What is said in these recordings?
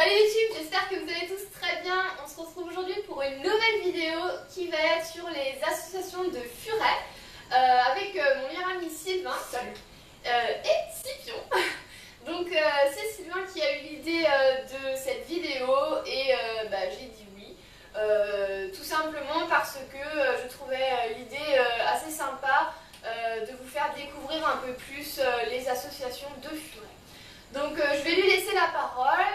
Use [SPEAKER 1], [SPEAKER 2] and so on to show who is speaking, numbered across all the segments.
[SPEAKER 1] Salut YouTube, j'espère que vous allez tous très bien. On se retrouve aujourd'hui pour une nouvelle vidéo qui va être sur les associations de Furet avec mon meilleur ami Sylvain.
[SPEAKER 2] Salut.
[SPEAKER 1] Et Scipion. Donc c'est Sylvain qui a eu l'idée de cette vidéo et j'ai dit oui. Tout simplement parce que je trouvais l'idée assez sympa de vous faire découvrir un peu plus les associations de Furet. Donc je vais lui laisser la parole.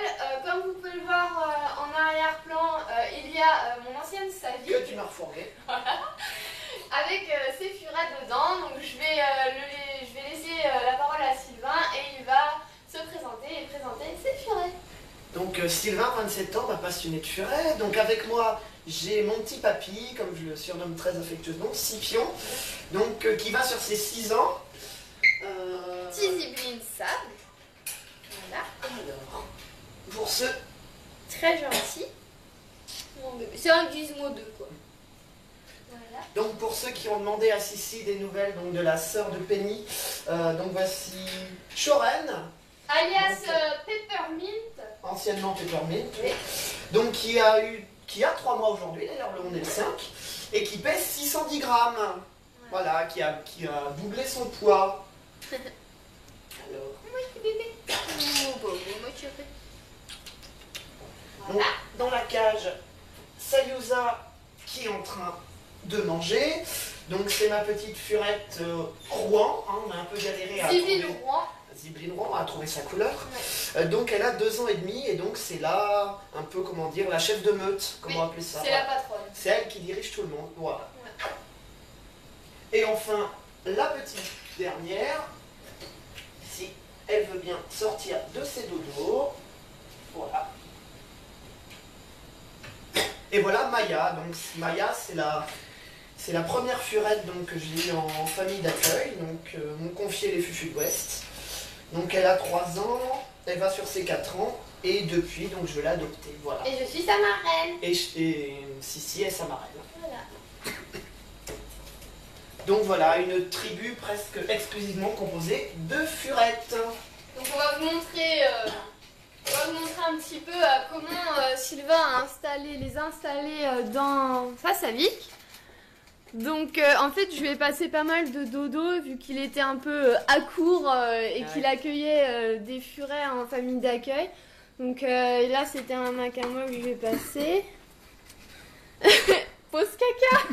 [SPEAKER 1] Comme vous pouvez le voir en arrière-plan, il y a mon ancienne Savic.
[SPEAKER 2] Que tu m'as refourgué.
[SPEAKER 1] Voilà. Avec ses furets dedans. Donc je vais laisser la parole à Sylvain et il va se présenter et présenter ses furets.
[SPEAKER 2] Donc Sylvain, 27 ans, passionné de furet. Donc avec moi, j'ai mon petit papy, comme je le surnomme très affectueusement, Scipion, donc qui va sur ses 6 ans.
[SPEAKER 1] Petit zibeline sable. Voilà.
[SPEAKER 2] Alors, pour ceux...
[SPEAKER 1] Très gentil. Mon bébé. C'est un gizmo 2 quoi. Voilà.
[SPEAKER 2] Donc pour ceux qui ont demandé à Sissi des nouvelles donc, de la sœur de Penny, donc voici Shoren.
[SPEAKER 1] Alias Peppermint.
[SPEAKER 2] Anciennement Peppermint.
[SPEAKER 1] Oui.
[SPEAKER 2] Donc qui a 3 mois aujourd'hui, d'ailleurs on est le 5, et qui pèse 610 grammes. Ouais. Voilà, qui a doublé son poids. Alors...
[SPEAKER 1] Moi je suis bébé. Moi je suis bébé.
[SPEAKER 2] Donc, dans la cage, Sayusa qui est en train de manger. Donc c'est ma petite furette Rouen, hein, on a un peu galéré à
[SPEAKER 1] Zibeline
[SPEAKER 2] trouver...
[SPEAKER 1] Rouen.
[SPEAKER 2] Zibeline Rouen a trouvé sa couleur.
[SPEAKER 1] Ouais.
[SPEAKER 2] Donc elle a 2 ans et demi et donc c'est là un peu comment dire la chef de meute, comment appeler ça.
[SPEAKER 1] C'est la patronne.
[SPEAKER 2] C'est elle qui dirige tout le monde, voilà.
[SPEAKER 1] Ouais.
[SPEAKER 2] Et enfin la petite dernière, si elle veut bien sortir de ses dodos, voilà. Et voilà Maya, donc Maya c'est la première furette donc, que j'ai eue en famille d'accueil, donc m'ont confié les Fufu de l'Ouest. Donc elle a 3 ans, elle va sur ses 4 ans, et depuis donc je l'ai adoptée, voilà.
[SPEAKER 1] Et je suis sa marraine.
[SPEAKER 2] Et Sissi est sa marraine.
[SPEAKER 1] Voilà.
[SPEAKER 2] Donc voilà, une tribu presque exclusivement composée de furettes.
[SPEAKER 1] Donc on va vous montrer un petit peu comment Sylvain a les a installés dans sa Savic. Donc en fait je lui ai passé pas mal de dodo vu qu'il était un peu à court et qu'il accueillait des furets en famille d'accueil. Donc là c'était un macama que je lui ai passé. Pose caca.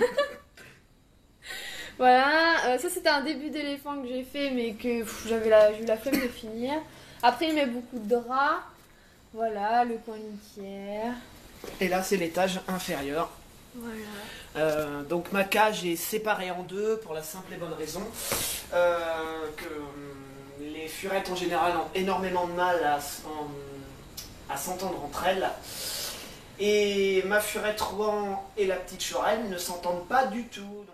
[SPEAKER 1] Voilà, ça c'était un début d'éléphant que j'ai fait mais que j'ai eu la flemme de finir. Après il met beaucoup de draps. Voilà, le coin litière.
[SPEAKER 2] Et là c'est l'étage inférieur.
[SPEAKER 1] Voilà.
[SPEAKER 2] Donc ma cage est séparée en 2 pour la simple et bonne raison que les furettes en général ont énormément de mal à s'entendre entre elles. Et ma furette Rouen et la petite Shoren ne s'entendent pas du tout.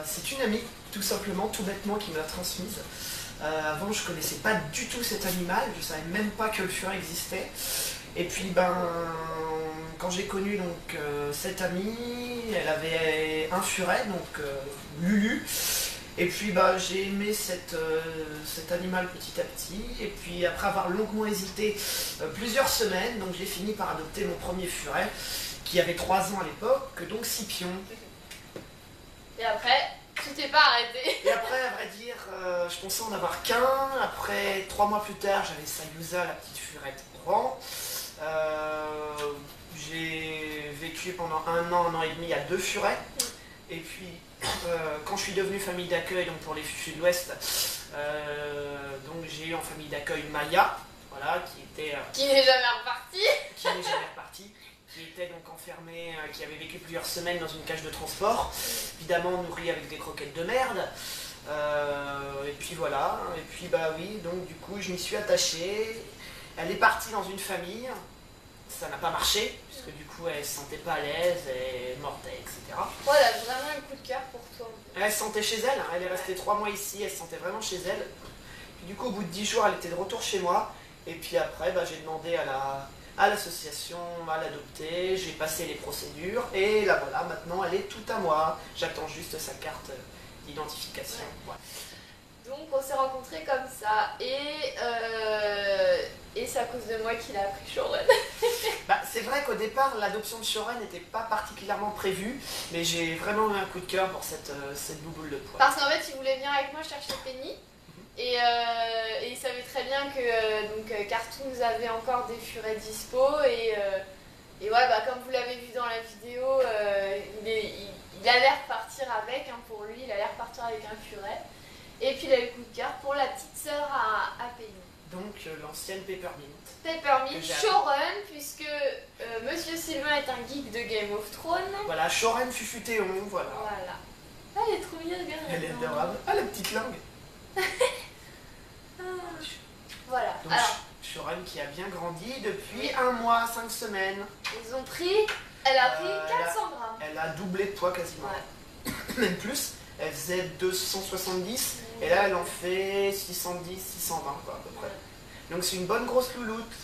[SPEAKER 2] C'est une amie, tout simplement, tout bêtement, qui me l'a transmise. Avant, je connaissais pas du tout cet animal, je savais même pas que le furet existait. Et puis, quand j'ai connu donc cette amie, elle avait un furet, donc Lulu. Et puis, j'ai aimé cet animal petit à petit. Et puis, après avoir longuement hésité plusieurs semaines, donc j'ai fini par adopter mon premier furet, qui avait 3 ans à l'époque, donc Scipion.
[SPEAKER 1] Et après, tu t'es pas arrêté.
[SPEAKER 2] Et après, à vrai dire, je pensais en avoir qu'un. Après, 3 mois plus tard, j'avais Sayusa, la petite furette Rouen. J'ai vécu pendant 1 an et demi à 2 furets. Et puis, quand je suis devenue famille d'accueil donc pour les Fufu de l'Ouest, donc j'ai eu en famille d'accueil Maya, voilà,
[SPEAKER 1] qui n'est jamais reparti.
[SPEAKER 2] Qui n'est jamais reparti. Qui était donc enfermé, qui avait vécu plusieurs semaines dans une cage de transport, évidemment nourri avec des croquettes de merde. Et puis voilà, et puis oui, donc du coup je m'y suis attachée. Elle est partie dans une famille, ça n'a pas marché, puisque du coup elle se sentait pas à l'aise, elle mordait, etc.
[SPEAKER 1] Voilà, vraiment un coup de cœur pour toi.
[SPEAKER 2] Elle se sentait chez elle, elle est restée 3 mois ici, elle se sentait vraiment chez elle. Puis du coup au bout de 10 jours elle était de retour chez moi, et puis après j'ai demandé à l'association à l'adopter, j'ai passé les procédures et là voilà, maintenant elle est toute à moi. J'attends juste sa carte d'identification. Ouais.
[SPEAKER 1] Donc on s'est rencontrés comme ça et Et c'est à cause de moi qu'il a appris Shoren.
[SPEAKER 2] Bah, c'est vrai qu'au départ, l'adoption de Shoren n'était pas particulièrement prévue, mais j'ai vraiment eu un coup de cœur pour cette bouboule de poil.
[SPEAKER 1] Parce qu'en fait, il voulait venir avec moi chercher Penny. Et il savait très bien que Cartoons avait encore des furets dispo. Et ouais, bah, comme vous l'avez vu dans la vidéo, il allait repartir avec. Hein, pour lui, il allait repartir avec un furet. Et puis il a eu le coup de cœur pour la petite sœur à Penny.
[SPEAKER 2] Donc l'ancienne Peppermint.
[SPEAKER 1] Peppermint, Shoren, puisque Monsieur Sylvain est un geek de Game of Thrones.
[SPEAKER 2] Voilà, Shoren Fufutéon, voilà.
[SPEAKER 1] Voilà. Ah, elle est trop mignonne, regarde.
[SPEAKER 2] Elle est adorable. Ah, la petite langue.
[SPEAKER 1] Voilà.
[SPEAKER 2] Donc
[SPEAKER 1] Alors,
[SPEAKER 2] Shoren qui a bien grandi depuis 1 mois, 5 semaines.
[SPEAKER 1] ils ont pris... Elle a pris 400 grammes.
[SPEAKER 2] Elle a doublé de poids quasiment.
[SPEAKER 1] Ouais.
[SPEAKER 2] Même plus. Elle faisait 270 et là elle en fait 610, 620 quoi, à peu près. Donc c'est une bonne grosse louloute.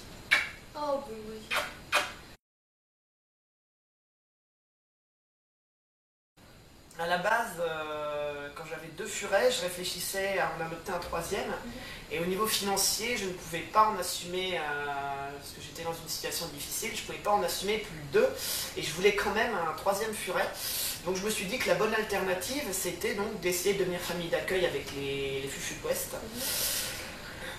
[SPEAKER 1] Oh oui.
[SPEAKER 2] À la base, quand j'avais 2 furets, je réfléchissais à en adopter un 3e. Et au niveau financier, je ne pouvais pas en assumer, parce que j'étais dans une situation difficile, je ne pouvais pas en assumer plus de 2. Et je voulais quand même un 3e furet. Donc je me suis dit que la bonne alternative, c'était donc d'essayer de devenir famille d'accueil avec les Fufu West.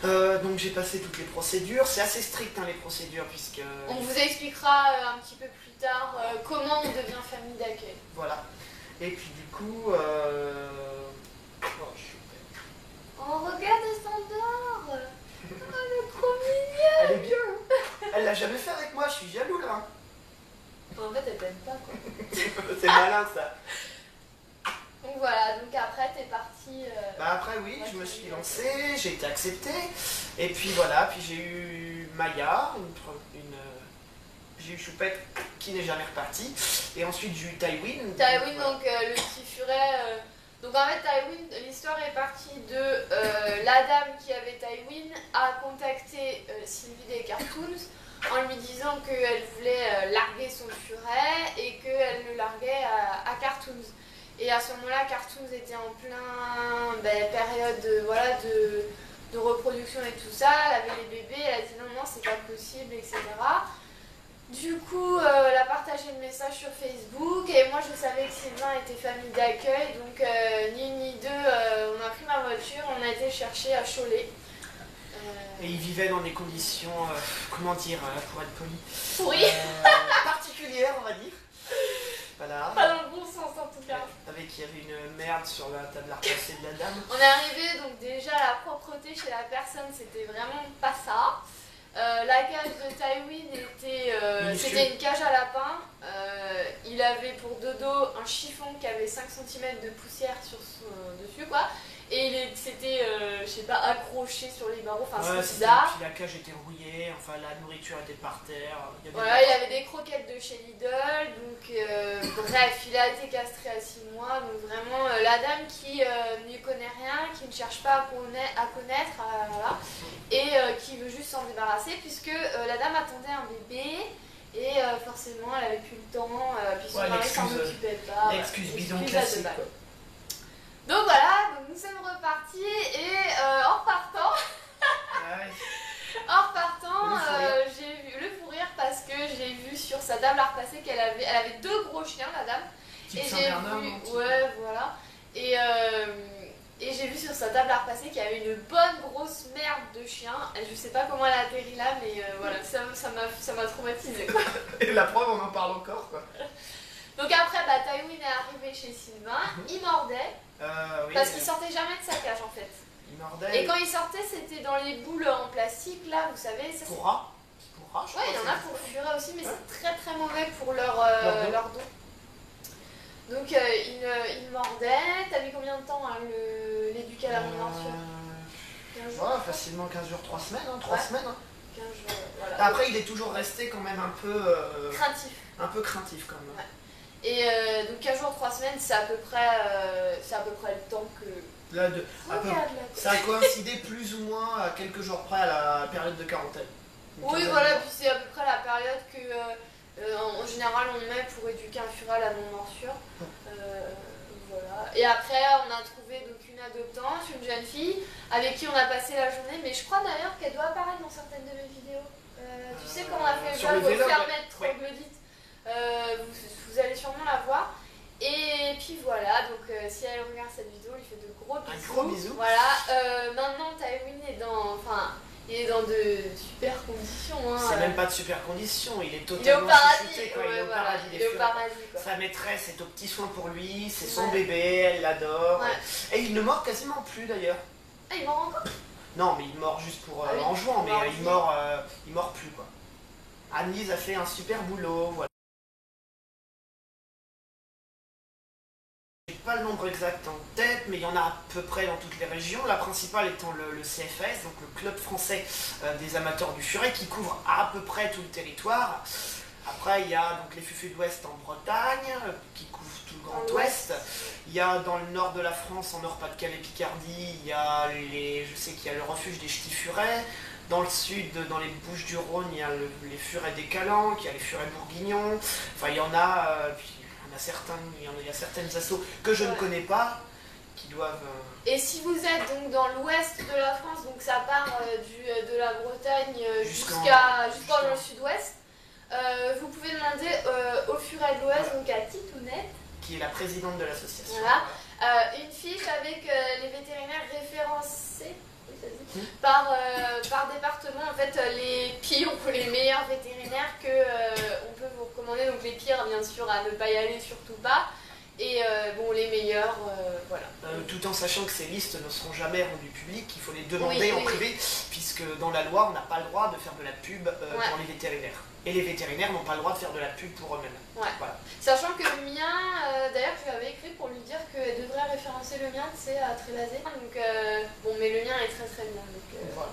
[SPEAKER 2] Donc j'ai passé toutes les procédures. C'est assez strict hein, les procédures puisque...
[SPEAKER 1] On vous expliquera un petit peu plus tard comment on devient famille d'accueil.
[SPEAKER 2] Voilà. Et puis du coup... Oh,
[SPEAKER 1] oh regarde, elle s'endort. Oh, elle est trop mignonne.
[SPEAKER 2] Elle est bien hein. Elle l'a jamais fait avec moi, je suis jaloux là.
[SPEAKER 1] En fait, elle t'aime pas quoi.
[SPEAKER 2] C'est malin ça.
[SPEAKER 1] Donc voilà, donc après t'es parti...
[SPEAKER 2] Bah après oui, je me suis lancée, j'ai été acceptée. Et puis voilà, puis j'ai eu Maya, j'ai eu Choupette qui n'est jamais repartie. Et ensuite j'ai eu Tywin.
[SPEAKER 1] Tywin, donc le petit furet... Donc en fait, Tywin, l'histoire est partie de la dame qui avait Tywin a contacté Sylvie des Cartoons en lui disant qu'elle voulait larguer son furet et qu'elle le larguait à Cartoons. Et à ce moment-là, Cartoons était en plein période de reproduction et tout ça. Elle avait les bébés, elle a dit non, c'est pas possible, etc. Du coup, elle a partagé le message sur Facebook et moi je savais que Sylvain était famille d'accueil, donc ni une ni deux, on a pris ma voiture, on a été chercher à Cholet.
[SPEAKER 2] Et il vivait dans des conditions, comment dire, pour être poli,
[SPEAKER 1] pourries,
[SPEAKER 2] particulières on va dire. Voilà.
[SPEAKER 1] pas dans le bon sens en tout cas.
[SPEAKER 2] Avec il y avait une merde sur la table à repasser de la dame.
[SPEAKER 1] On est arrivé, donc déjà la propreté chez la personne c'était vraiment pas ça. La cage de Tywin c'était une cage à lapin. Il avait pour dodo un chiffon qui avait 5 cm de poussière sur son dessus quoi. Et il s'était, je sais pas, accroché sur les barreaux, enfin
[SPEAKER 2] ouais,
[SPEAKER 1] c'était bizarre.
[SPEAKER 2] Puis la cage était rouillée, enfin la nourriture était par terre.
[SPEAKER 1] Voilà, il avait des croquettes de chez Lidl, donc bref, il a été castré à 6 mois, donc vraiment la dame qui n'y connaît rien, qui ne cherche pas à connaître, voilà, et qui veut juste s'en débarrasser, puisque la dame attendait un bébé, et forcément elle avait plus le temps, puis son mari s'en occupait pas.
[SPEAKER 2] L'excuse bidon classique.
[SPEAKER 1] Donc voilà, donc nous sommes repartis, et en repartant... En repartant, j'ai vu le fou rire parce que j'ai vu sur sa table à repasser qu'elle avait 2 gros chiens, la dame.
[SPEAKER 2] Type
[SPEAKER 1] et j'ai vu, ouais, voilà. Et j'ai vu sur sa table à repasser qu'il y avait une bonne grosse merde de chien. Et je sais pas comment elle a atterri là, mais voilà, ça m'a traumatisée quoi.
[SPEAKER 2] Et la preuve, on en parle encore quoi.
[SPEAKER 1] Donc après, Tywin est arrivé chez Sylvain, il mordait,
[SPEAKER 2] oui,
[SPEAKER 1] parce qu'il sortait jamais de sa cage en fait. Et quand il sortait, c'était dans les boules en plastique, là, vous savez. Ça,
[SPEAKER 2] pour rats.
[SPEAKER 1] Ouais, il y en a pour furet aussi, mais c'est très très mauvais pour leur dos. Donc il mordait. T'as mis combien de temps hein, l'éduquer à la morsure 15 jours.
[SPEAKER 2] Ouais, facilement 15 jours, 3 semaines. Hein, 3 semaines. Hein.
[SPEAKER 1] 15 jours, voilà.
[SPEAKER 2] Après, il est toujours resté quand même un peu...
[SPEAKER 1] craintif.
[SPEAKER 2] Un peu craintif quand même.
[SPEAKER 1] Ouais. Et donc 15 jours, 3 semaines, c'est à peu près le temps que...
[SPEAKER 2] Là, ça a coïncidé plus ou moins à quelques jours près à la période de quarantaine.
[SPEAKER 1] Oui, voilà, puis c'est à peu près la période que en général on met pour éduquer un furet à la non-morsure. Voilà. Et après, on a trouvé donc une adoptante, une jeune fille, avec qui on a passé la journée, mais je crois d'ailleurs qu'elle doit apparaître dans certaines de mes vidéos. ça,
[SPEAKER 2] le
[SPEAKER 1] faut
[SPEAKER 2] vlog,
[SPEAKER 1] faire
[SPEAKER 2] ouais.
[SPEAKER 1] mettre
[SPEAKER 2] Ouais.
[SPEAKER 1] troglodyte. Vous allez sûrement la voir. Et puis voilà, donc si elle regarde cette vidéo, il fait de gros bisous.
[SPEAKER 2] Un gros bisou.
[SPEAKER 1] Voilà, maintenant Tywin est il est dans de super conditions. Hein,
[SPEAKER 2] C'est même pas de super conditions, il est
[SPEAKER 1] il est
[SPEAKER 2] totalement
[SPEAKER 1] au paradis,
[SPEAKER 2] chouchouté, quoi.
[SPEAKER 1] ouais,
[SPEAKER 2] Il est au
[SPEAKER 1] voilà,
[SPEAKER 2] paradis
[SPEAKER 1] il
[SPEAKER 2] des
[SPEAKER 1] est au
[SPEAKER 2] furets.
[SPEAKER 1] paradis, quoi.
[SPEAKER 2] Sa maîtresse est au petit soin pour lui, c'est son
[SPEAKER 1] Ouais.
[SPEAKER 2] bébé, elle l'adore.
[SPEAKER 1] Ouais.
[SPEAKER 2] Et il ne mord quasiment plus d'ailleurs.
[SPEAKER 1] Ah, il mord encore?
[SPEAKER 2] Non, mais il mord juste pour
[SPEAKER 1] Ah oui,
[SPEAKER 2] en jouant, mais
[SPEAKER 1] il mord
[SPEAKER 2] il mord plus quoi. Annelise a fait un super boulot, voilà. J'ai pas le nombre exact en tête, mais il y en a à peu près dans toutes les régions. La principale étant le CFS, donc le club français des amateurs du furet, qui couvre à peu près tout le territoire. Après, il y a donc les Fufus d'Ouest en Bretagne, qui couvrent tout le Grand Ouest. Il y a dans le nord de la France, en Nord-Pas-de-Calais, Picardie, je sais qu'il y a le refuge des Ch'tis Furets. Dans le sud, dans les Bouches-du-Rhône, il y a les Furets des Calanques, il y a les Furets Bourguignons. Enfin, il y en a, il y a certaines assos que je ne connais pas, qui doivent...
[SPEAKER 1] Et si vous êtes donc dans l'ouest de la France, donc ça part de la Bretagne jusqu'en le sud-ouest, vous pouvez demander au Furet de l'Ouest, donc à Titounette,
[SPEAKER 2] qui est la présidente de l'association.
[SPEAKER 1] Voilà. Une fiche avec les vétérinaires référencés par département. En fait, les pires ou les meilleurs vétérinaires on peut vous recommander. Donc les pires, bien sûr, à ne pas y aller, surtout pas. Et bon, les meilleurs, voilà.
[SPEAKER 2] Tout en sachant que ces listes ne seront jamais rendues publiques, il faut les demander en privé, puisque dans la loi, on n'a pas le droit de faire de la pub pour les vétérinaires. Et les vétérinaires n'ont pas le droit de faire de la pub pour eux-mêmes.
[SPEAKER 1] Ouais.
[SPEAKER 2] Voilà.
[SPEAKER 1] Sachant que le mien, d'ailleurs, je lui avais écrit pour lui dire qu'elle devrait référencer le mien, c'est à Trélazé. Donc, bon, mais le mien est très très bien. Donc,
[SPEAKER 2] Voilà.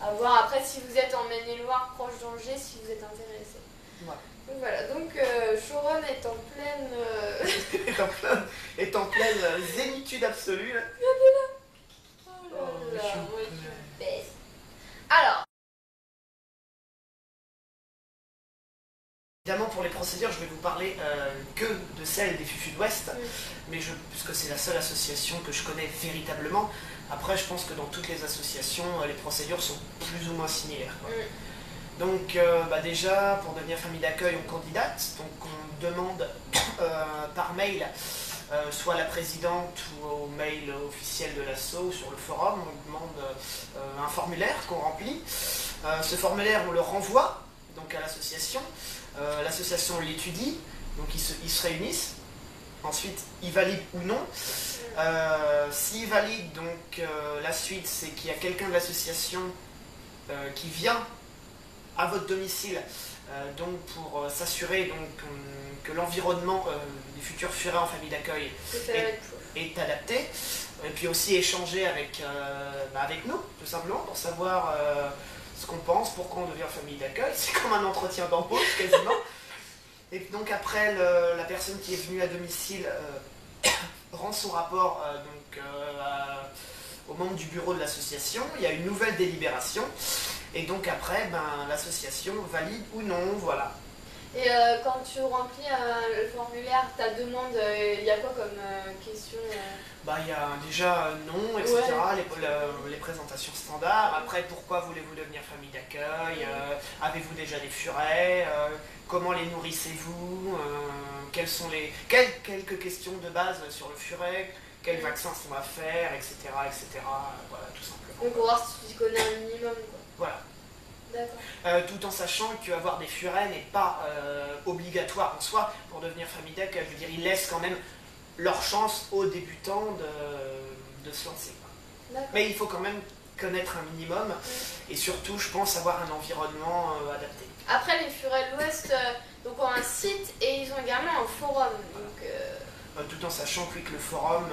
[SPEAKER 1] à voir après si vous êtes en Maine-et-Loire, proche d'Angers, si vous êtes intéressé.
[SPEAKER 2] Voilà.
[SPEAKER 1] Donc voilà, donc Choron est en pleine...
[SPEAKER 2] est en pleine zénitude absolue. Là.
[SPEAKER 1] Oh là là,
[SPEAKER 2] je suis
[SPEAKER 1] moi,
[SPEAKER 2] plein.
[SPEAKER 1] je baisse. Alors,
[SPEAKER 2] évidemment, pour les procédures, je vais vous parler que de celle des Fufus d'Ouest, mais puisque c'est la seule association que je connais véritablement. Après, je pense que dans toutes les associations, les procédures sont plus ou moins similaires. Quoi. Donc déjà, pour devenir famille d'accueil, on candidate, donc on demande par mail, soit à la présidente ou au mail officiel de l'asso sur le forum, on demande un formulaire qu'on remplit. Ce formulaire, on le renvoie donc à l'association. L'association l'étudie, donc ils se réunissent. Ensuite, ils valident ou non. S'ils valident, donc la suite, c'est qu'il y a quelqu'un de l'association qui vient à votre domicile, donc pour s'assurer que l'environnement des futurs furets en famille d'accueil est adapté, et puis aussi échanger avec nous, tout simplement, pour savoir ce qu'on pense, pourquoi on devient famille d'accueil. C'est comme un entretien d'embauche quasiment. Et donc après, la personne qui est venue à domicile rend son rapport aux membres du bureau de l'association. Il y a une nouvelle délibération. Et donc après, l'association valide ou non, voilà.
[SPEAKER 1] Et quand tu remplis le formulaire, ta demande, il y a quoi comme question
[SPEAKER 2] Il y a déjà nom, etc., les présentations standards. Après, pourquoi voulez-vous devenir famille d'accueil? Avez-vous déjà des furets? Comment les nourrissez-vous? Quelques questions de base sur le furet, quels vaccins sont à faire, etc., etc. Voilà, tout simplement.
[SPEAKER 1] Donc, pour voir si tu connais un minimum, quoi.
[SPEAKER 2] Voilà.
[SPEAKER 1] D'accord.
[SPEAKER 2] Tout en sachant qu'avoir des furets n'est pas obligatoire en soi pour devenir famille d'accueil. Je veux dire, ils laissent quand même leur chance aux débutants de se lancer. Mais il faut quand même connaître un minimum et surtout, je pense, avoir un environnement adapté.
[SPEAKER 1] Après, les furets de l'Ouest donc ont un site et ils ont également un forum. Donc,
[SPEAKER 2] tout en sachant que le forum,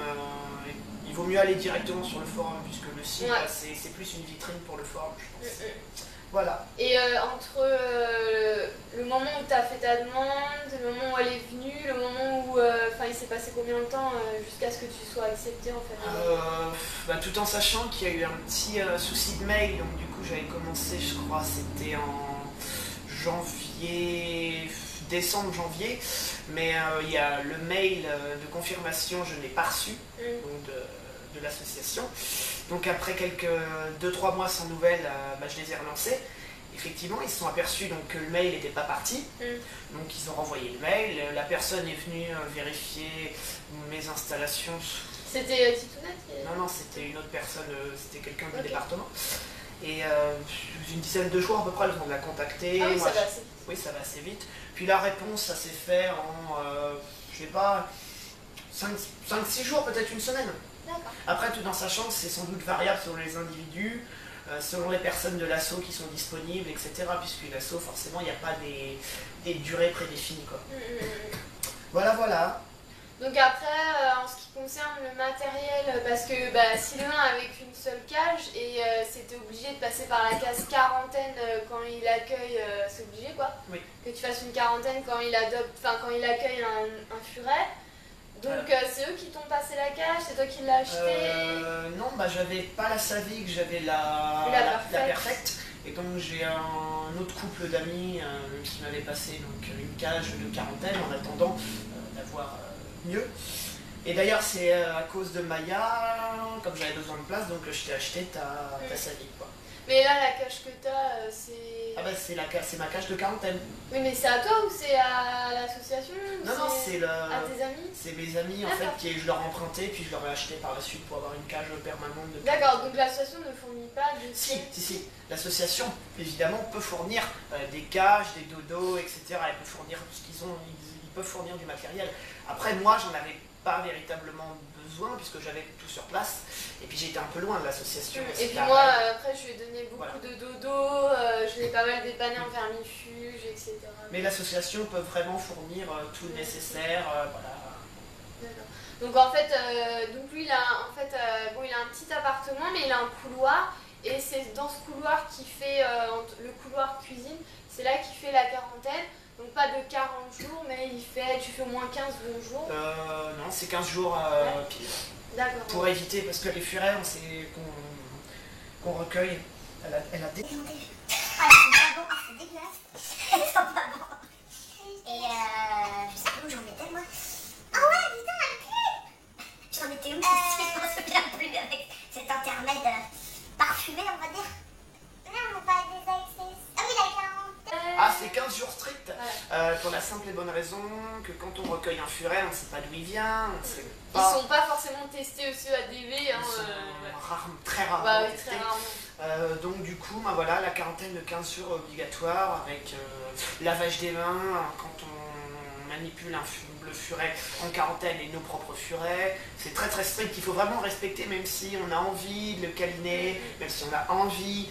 [SPEAKER 2] il vaut mieux aller directement sur le forum puisque le site, c'est plus une vitrine pour le forum, je pense. Voilà.
[SPEAKER 1] Et entre le moment où tu as fait ta demande, le moment où elle est venue, le moment où il s'est passé combien de temps jusqu'à ce que tu sois accepté en fait
[SPEAKER 2] tout en sachant qu'il y a eu un petit souci de mail, donc du coup j'avais commencé, je crois, c'était en décembre, janvier, mais il y a le mail de confirmation, je n'ai pas reçu donc de l'association. Donc après 2-3 mois sans nouvelles, je les ai relancés. effectivement, ils se sont aperçus donc, que le mail n'était pas parti. Donc ils ont renvoyé le mail. La personne est venue vérifier mes installations.
[SPEAKER 1] C'était Titounette
[SPEAKER 2] Non, c'était une autre personne, c'était quelqu'un du département. Et une dizaine de jours à peu près, le temps de la contacter.
[SPEAKER 1] Ah oui, ça va assez vite.
[SPEAKER 2] Oui, ça va assez vite. Puis la réponse, ça s'est fait en, je sais pas, 5-6 jours, peut-être une semaine. Après, tout dans sa chance, c'est sans doute variable selon les individus, selon les personnes de l'asso qui sont disponibles, etc. Puisqu'une asso, forcément, il n'y a pas des durées prédéfinies, quoi. Voilà.
[SPEAKER 1] Donc après, en ce qui concerne le matériel, parce que Sylvain avait qu'une seule cage et c'était obligé de passer par la case quarantaine quand il accueille, c'est obligé quoi.
[SPEAKER 2] Oui.
[SPEAKER 1] Que tu fasses une quarantaine quand il accueille un furet. Donc c'est eux qui t'ont passé la cage, c'est toi qui l'as acheté?
[SPEAKER 2] Non, j'avais pas la Savic, j'avais la Perfect. Et donc j'ai un autre couple d'amis qui m'avait passé donc, une cage de quarantaine en attendant d'avoir mieux. Et d'ailleurs c'est à cause de Maya, comme j'avais besoin de place, donc je t'ai acheté ta Savic, quoi.
[SPEAKER 1] Mais là la cage que t'as, c'est...
[SPEAKER 2] c'est ma cage de quarantaine.
[SPEAKER 1] Oui, mais c'est à toi ou c'est à l'association?
[SPEAKER 2] Non, c'est
[SPEAKER 1] à tes amis?
[SPEAKER 2] C'est mes amis en fait, je leur ai emprunté, puis je leur ai acheté par la suite pour avoir une cage permanente de...
[SPEAKER 1] D'accord, donc l'association ne fournit pas de...
[SPEAKER 2] Si. L'association, évidemment, peut fournir des cages, des dodos, etc. Elle peut fournir tout ce qu'ils ont, ils peuvent fournir du matériel. Après, moi, j'en avais pas véritablement besoin, puisque j'avais tout sur place, et puis j'étais un peu loin de l'association.
[SPEAKER 1] Et puis moi, après, je lui ai donné beaucoup de dodo, je l'ai pas mal dépanné en vermifuge, etc.
[SPEAKER 2] Mais l'association peut vraiment fournir tout le nécessaire, voilà.
[SPEAKER 1] D'accord. Donc en fait, lui, il a un petit appartement, mais il a un couloir, et c'est dans ce couloir qui fait, le couloir cuisine, c'est là qu'il fait la quarantaine. Donc pas de 40 jours, mais tu fais au moins 15 bons jours.
[SPEAKER 2] Non, c'est 15 jours pile.
[SPEAKER 1] D'accord.
[SPEAKER 2] Pour éviter, parce que les furets, on sait qu'on recueille, elle a des...
[SPEAKER 3] Ah, c'est dégueulasse. Elles sont pas bon. Et je sais pas où j'en étais, moi. Ah ouais, putain, j'en étais où? Je m'en souviens plus avec cet intermède parfumé, on va dire. Non, pas des accès. Ah oui, la quarantaine.
[SPEAKER 2] Ah, c'est 15 jours stricts, pour la simple et bonne raison que quand on recueille un furet, on ne sait pas d'où il vient, on sait pas...
[SPEAKER 1] Ils sont pas forcément testés aussi à DV, hein.
[SPEAKER 2] Ils sont très rarement testés.
[SPEAKER 1] Très rarement.
[SPEAKER 2] Donc du coup, voilà, la quarantaine de 15 jours obligatoire avec lavage des mains quand on manipule le furet en quarantaine et nos propres furets. C'est très très strict, il faut vraiment respecter, même si on a envie de le câliner, même si on a envie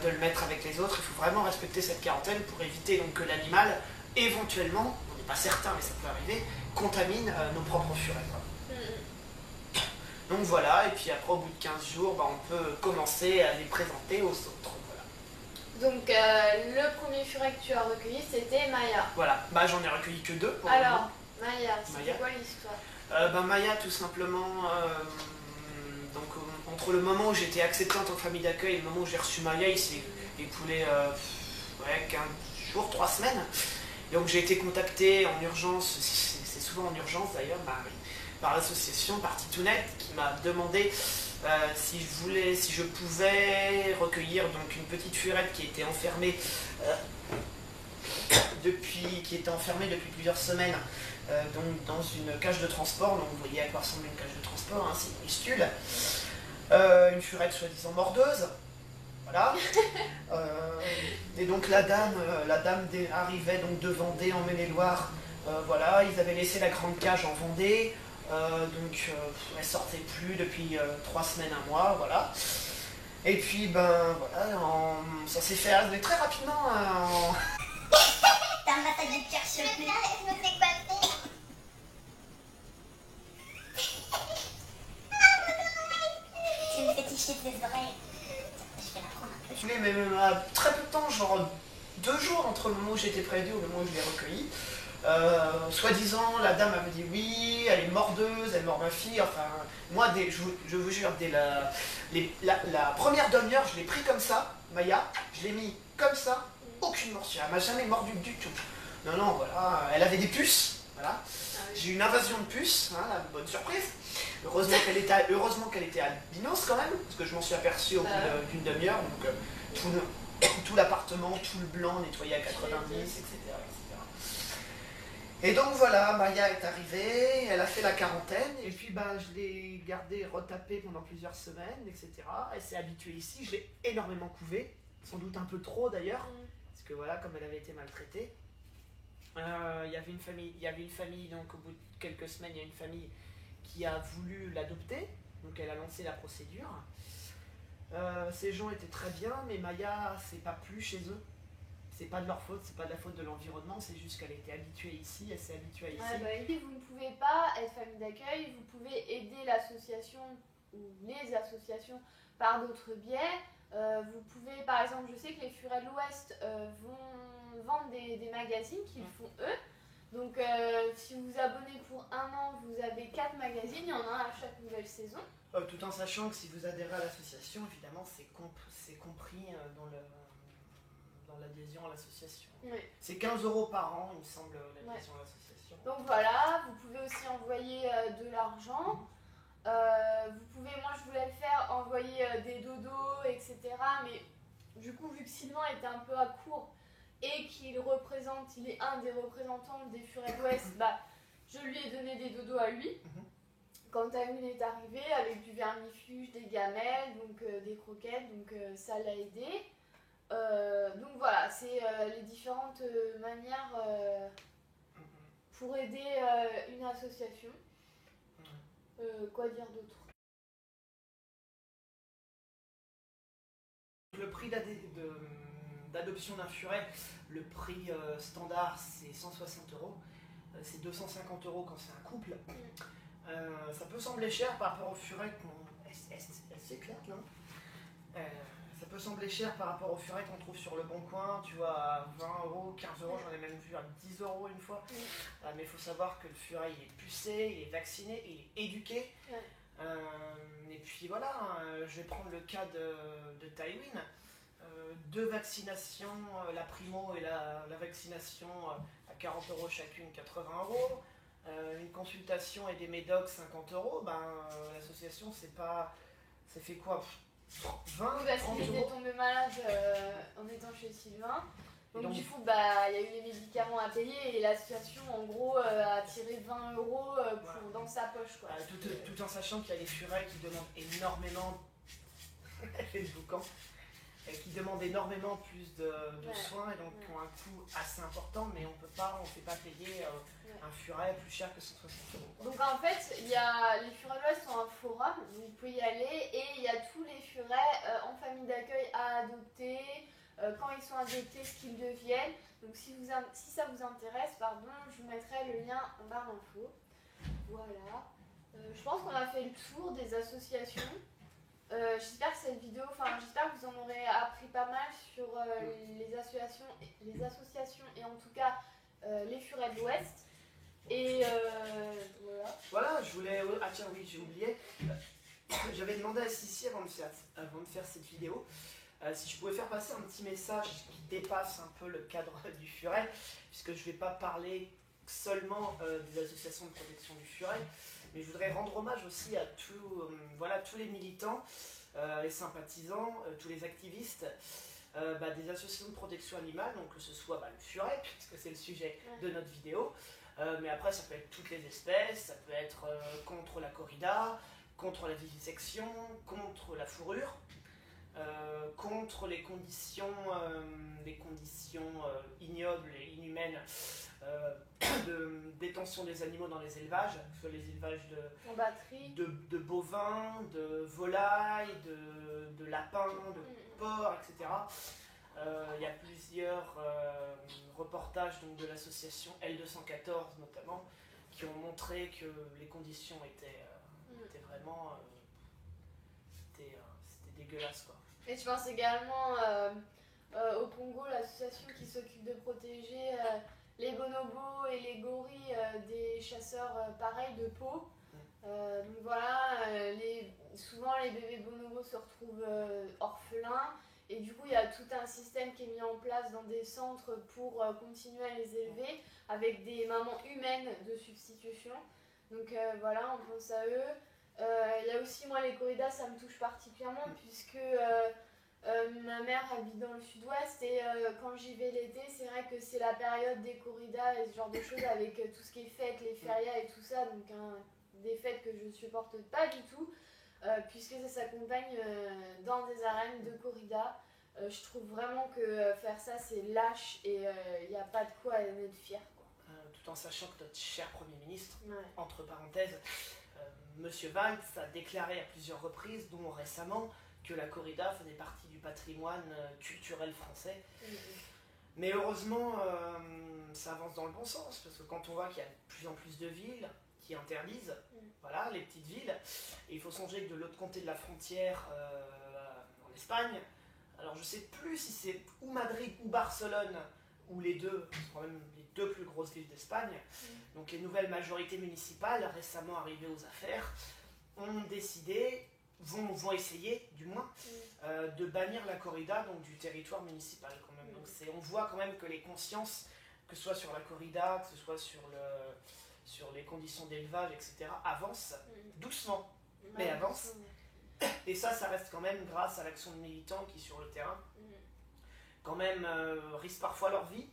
[SPEAKER 2] de le mettre avec les autres, il faut vraiment respecter cette quarantaine pour éviter donc, que l'animal, éventuellement, on n'est pas certain mais ça peut arriver, contamine nos propres furets. Donc voilà, et puis après au bout de 15 jours, on peut commencer à les présenter aux autres. Voilà.
[SPEAKER 1] Donc le premier furet que tu as recueilli, c'était Maya.
[SPEAKER 2] Voilà, j'en ai recueilli que 2 pour
[SPEAKER 1] Alors,
[SPEAKER 2] le moment.
[SPEAKER 1] Maya, c'était quoi l'histoire?
[SPEAKER 2] Maya, tout simplement, donc, entre le moment où j'étais acceptée en tant que famille d'accueil et le moment où j'ai reçu Maya, il s'est écoulé 15 jours, 3 semaines. Donc j'ai été contactée en urgence, c'est souvent en urgence d'ailleurs, par l'association, par Titounette, qui m'a demandé si je pouvais recueillir donc, une petite furette qui était enfermée depuis plusieurs semaines donc, dans une cage de transport. Donc vous voyez à quoi ressemble une cage de transport, hein, c'est une minuscule. Une furette soi-disant mordeuse. Voilà. Et donc la dame arrivait donc de Vendée en Maine-et-Loire. Voilà, ils avaient laissé la grande cage en Vendée. Donc elle sortait plus depuis 3 semaines, 1 mois, voilà. Et puis voilà, ça s'est fait très rapidement.
[SPEAKER 3] T'as un massage de pierre sur le nez. Je me fais coiffer. Tu me fais ticher tes oreilles. Je vais la prendre un peu.
[SPEAKER 2] Mais très peu de temps, genre 2 jours entre le moment où j'étais prévenue et le moment où je l'ai recueillie. Soi-disant, la dame avait dit oui, elle est mordeuse, elle mord ma fille. Enfin, moi, je vous jure, dès la première demi-heure, je l'ai pris comme ça, Maya, je l'ai mis comme ça, aucune morsure. Elle m'a jamais mordu du tout. Non, voilà, elle avait des puces, voilà. J'ai eu une invasion de puces, hein, la bonne surprise. Heureusement qu'elle était albinos quand même, parce que je m'en suis aperçu au bout d'une demi-heure. Donc, tout l'appartement, tout le blanc nettoyé à 90, etc. Et donc voilà, Maya est arrivée, elle a fait la quarantaine, et puis je l'ai gardée retapée pendant plusieurs semaines, etc. Elle s'est habituée ici, je l'ai énormément couvée, sans doute un peu trop d'ailleurs, parce que voilà, comme elle avait été maltraitée. Il y avait une famille, donc au bout de quelques semaines, il y a une famille qui a voulu l'adopter, donc elle a lancé la procédure. Ces gens étaient très bien, mais Maya, c'est pas plu chez eux. C'est pas de leur faute, c'est pas de la faute de l'environnement, c'est juste qu'elle était habituée ici, elle s'est habituée ici.
[SPEAKER 1] Si vous ne pouvez pas être famille d'accueil, vous pouvez aider l'association ou les associations par d'autres biais. Vous pouvez, par exemple, je sais que les Furets de l'Ouest vont vendre des magazines qu'ils font eux. Donc si vous vous abonnez pour 1 an, vous avez 4 magazines, il y en a un à chaque nouvelle saison.
[SPEAKER 2] Tout en sachant que si vous adhérez à l'association, évidemment, c'est compris dans l'adhésion à l'association.
[SPEAKER 1] Oui.
[SPEAKER 2] C'est 15 € par an, il me semble, l'adhésion à l'association.
[SPEAKER 1] Donc voilà, vous pouvez aussi envoyer de l'argent. Vous pouvez, moi je voulais le faire, envoyer des dodos, etc. Mais du coup, vu que Sylvain était un peu à court et qu'il est un des représentants des Furets de l'Ouest, je lui ai donné des dodos à lui. Quand Amine est arrivée, avec du vermifuge, des gamelles, donc des croquettes, donc ça l'a aidé. Donc voilà, c'est les différentes manières pour aider une association. Quoi dire d'autre?
[SPEAKER 2] Le prix d'adoption d'un furet, le prix standard c'est 160 €. C'est 250 € quand c'est un couple. Ça peut sembler cher par rapport au furet c'est clair, non? Ça peut sembler cher par rapport au furet qu'on trouve sur le Bon Coin, tu vois, à 20 €, 15 €, j'en ai même vu à 10 € une fois. Mais il faut savoir que le furet il est pucé, il est vacciné, il est éduqué. Et puis voilà, je vais prendre le cas de Tywin. 2 vaccinations, la primo et la vaccination à 40 € chacune, 80 €. Une consultation et des médocs 50 €. L'association c'est pas. Ça fait quoi? 20
[SPEAKER 1] parce qu'il était tombé malade en étant chez Sylvain. Donc du coup, il y a eu les médicaments à payer et l'association, en gros, a tiré 20 € dans sa poche. Quoi.
[SPEAKER 2] Tout en sachant qu'il y a des furets qui demandent énormément qui demandent énormément plus de soins et donc qui ont un coût assez important, mais on ne fait pas payer un furet plus cher que 160 €.
[SPEAKER 1] Donc en fait, les Furets de l'Ouest sont un forum, donc vous pouvez y aller, et il y a tous les furets en famille d'accueil à adopter, quand ils sont adoptés, ce qu'ils deviennent. Donc si ça vous intéresse, je vous mettrai le lien en barre d'infos. Voilà. Je pense qu'on a fait le tour des associations. J'espère que j'espère que vous en aurez appris pas mal sur les associations et en tout cas les Furets de l'Ouest. Et voilà.
[SPEAKER 2] Voilà, je voulais. Ah tiens, oui, j'ai oublié. J'avais demandé à Sissi avant de faire cette vidéo si je pouvais faire passer un petit message qui dépasse un peu le cadre du furet, puisque je ne vais pas parler seulement des associations de protection du furet, mais je voudrais rendre hommage aussi à tous les militants, les sympathisants, tous les activistes des associations de protection animale, donc que ce soit le furet, puisque c'est le sujet de notre vidéo, mais après ça peut être toutes les espèces, ça peut être contre la corrida, contre la vivisection, contre la fourrure, contre les conditions ignobles et inhumaines de détention des animaux dans les élevages, que ce soit les élevages de bovins, de volailles, de lapins, de porcs, etc. Il y a plusieurs reportages donc, de l'association L214 notamment, qui ont montré que les conditions étaient vraiment... c'était dégueulasse, quoi.
[SPEAKER 1] Et je pense également au Congo, l'association qui s'occupe de protéger les bonobos et les gorilles des chasseurs pareils de peau. Donc voilà, souvent les bébés bonobos se retrouvent orphelins et du coup il y a tout un système qui est mis en place dans des centres pour continuer à les élever avec des mamans humaines de substitution. Donc voilà, on pense à eux. Il y a aussi, moi, les corridas, ça me touche particulièrement puisque Ma mère habite dans le sud-ouest et quand j'y vais l'été, c'est vrai que c'est la période des corridas et ce genre de choses avec tout ce qui est fêtes, les férias et tout ça, donc des fêtes que je supporte pas du tout, puisque ça s'accompagne dans des arènes de corrida. Je trouve vraiment que faire ça c'est lâche et il n'y a pas de quoi en être fier.
[SPEAKER 2] Tout en sachant que notre cher Premier ministre,
[SPEAKER 1] Ouais.
[SPEAKER 2] entre parenthèses, Monsieur Valls a déclaré à plusieurs reprises, dont récemment, que la corrida faisait partie du patrimoine culturel français. Mais heureusement, ça avance dans le bon sens, parce que quand on voit qu'il y a de plus en plus de villes qui interdisent, voilà, les petites villes, et il faut songer que de l'autre côté de la frontière, en Espagne, alors je sais plus si c'est ou Madrid ou Barcelone, ou les deux, c'est quand même les deux plus grosses villes d'Espagne, donc les nouvelles majorités municipales, récemment arrivées aux affaires, ont décidé, vont essayer du moins, de bannir la corrida donc, du territoire municipal quand même. Donc on voit quand même que les consciences, que ce soit sur la corrida, que ce soit sur les conditions d'élevage, etc., avancent doucement, mais avancent. Et ça reste quand même grâce à l'action de militants qui, sur le terrain, quand même risquent parfois leur vie,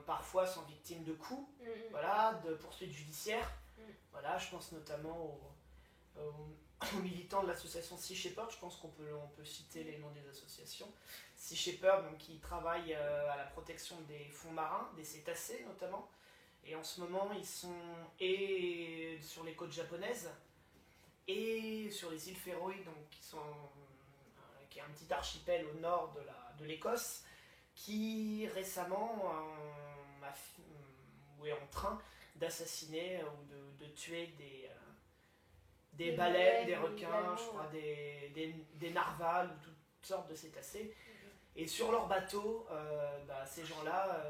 [SPEAKER 2] parfois sont victimes de coups, voilà, de poursuites judiciaires. Voilà, je pense notamment aux militants de l'association Sea Shepherd, je pense qu'on peut citer les noms des associations. Sea Shepherd, donc, qui travaille à la protection des fonds marins, des cétacés notamment. Et en ce moment, ils sont et sur les côtes japonaises et sur les îles Féroé, donc qui est un petit archipel au nord de l'Écosse, qui récemment est en train d'assassiner ou de tuer des baleines, des requins, je crois, des narvals ou toutes sortes de cétacés. Et sur leur bateau, ces gens-là,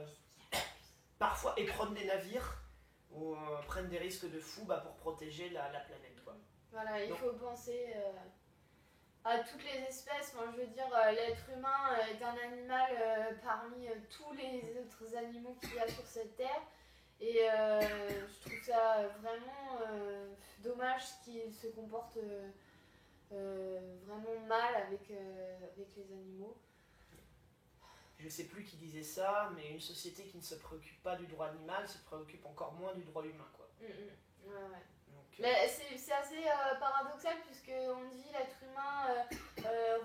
[SPEAKER 2] parfois éprennent des navires ou prennent des risques de fou pour protéger la planète, quoi.
[SPEAKER 1] Voilà, il faut penser à toutes les espèces. Moi, je veux dire, l'être humain est un animal parmi tous les autres animaux qu'il y a sur cette terre. Et je trouve ça vraiment dommage qu'ils se comportent vraiment mal avec les animaux.
[SPEAKER 2] Je sais plus qui disait ça, mais une société qui ne se préoccupe pas du droit animal se préoccupe encore moins du droit humain, quoi.
[SPEAKER 1] Ouais.
[SPEAKER 2] Donc,
[SPEAKER 1] mais c'est assez paradoxal puisque on dit l'être humain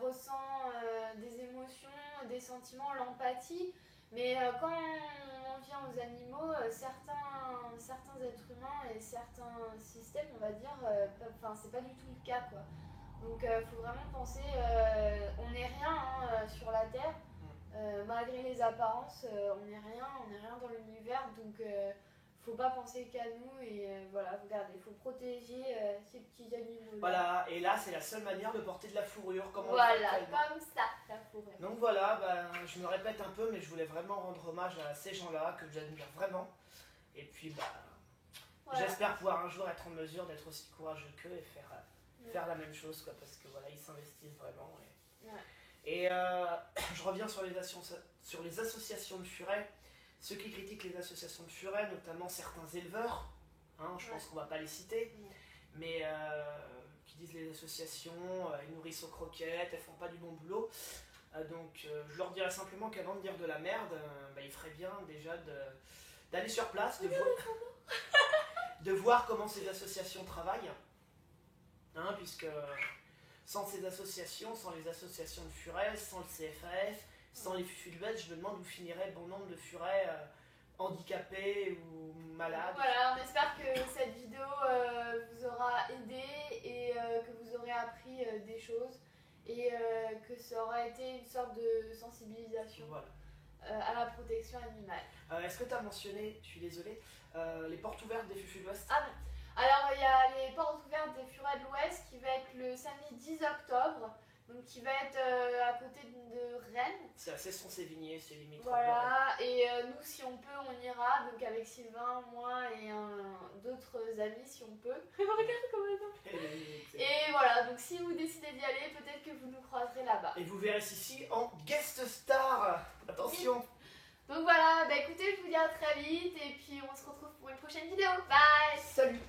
[SPEAKER 1] ressent des émotions, des sentiments, l'empathie. Mais quand on en vient aux animaux, certains êtres humains et certains systèmes, on va dire, c'est pas du tout le cas, quoi. Donc faut vraiment penser, on n'est rien sur la Terre, malgré les apparences, on n'est rien dans l'univers, donc faut pas penser qu'à nous et voilà, regardez, il faut protéger ces petits animaux.
[SPEAKER 2] Voilà, et là c'est la seule manière de porter de la fourrure, comme
[SPEAKER 1] voilà, comme ça, la fourrure.
[SPEAKER 2] Donc voilà, je me répète un peu, mais je voulais vraiment rendre hommage à ces gens-là que j'admire vraiment. Et puis voilà. J'espère pouvoir un jour être en mesure d'être aussi courageux qu'eux et faire la même chose, quoi, parce que voilà, ils s'investissent vraiment. Et je reviens sur les associations de furets. Ceux qui critiquent les associations de furets, notamment certains éleveurs, je pense qu'on ne va pas les citer, mais qui disent les associations, elles nourrissent aux croquettes, elles font pas du bon boulot. Donc je leur dirais simplement qu'avant de dire de la merde, il ferait bien déjà d'aller sur place, de voir comment ces associations travaillent, puisque sans ces associations, sans les associations de furets, sans le CFAF, sans les fufus de bêtes, je me demande où finirait bon nombre de furets handicapés ou malades.
[SPEAKER 1] Voilà, on espère que cette vidéo vous aura aidé et que vous aurez appris des choses et que ça aura été une sorte de sensibilisation à la protection animale.
[SPEAKER 2] Est-ce que tu as mentionné, je suis désolée, les portes ouvertes des fufus de l'Ouest?
[SPEAKER 1] Ah non. Alors il y a les portes ouvertes des furets de l'Ouest qui va être le samedi 10 octobre. Donc qui va être à côté de Rennes.
[SPEAKER 2] C'est à Cesson-Sévigné, c'est limite.
[SPEAKER 1] Voilà, et nous si on peut on ira, donc avec Sylvain, moi et d'autres amis si on peut. Regarde comment Et voilà, donc si vous décidez d'y aller, peut-être que vous nous croiserez là-bas.
[SPEAKER 2] Et vous verrez ici en guest star. Attention.
[SPEAKER 1] Donc voilà, écoutez, je vous dis à très vite et puis on se retrouve pour une prochaine vidéo. Bye.
[SPEAKER 2] Salut.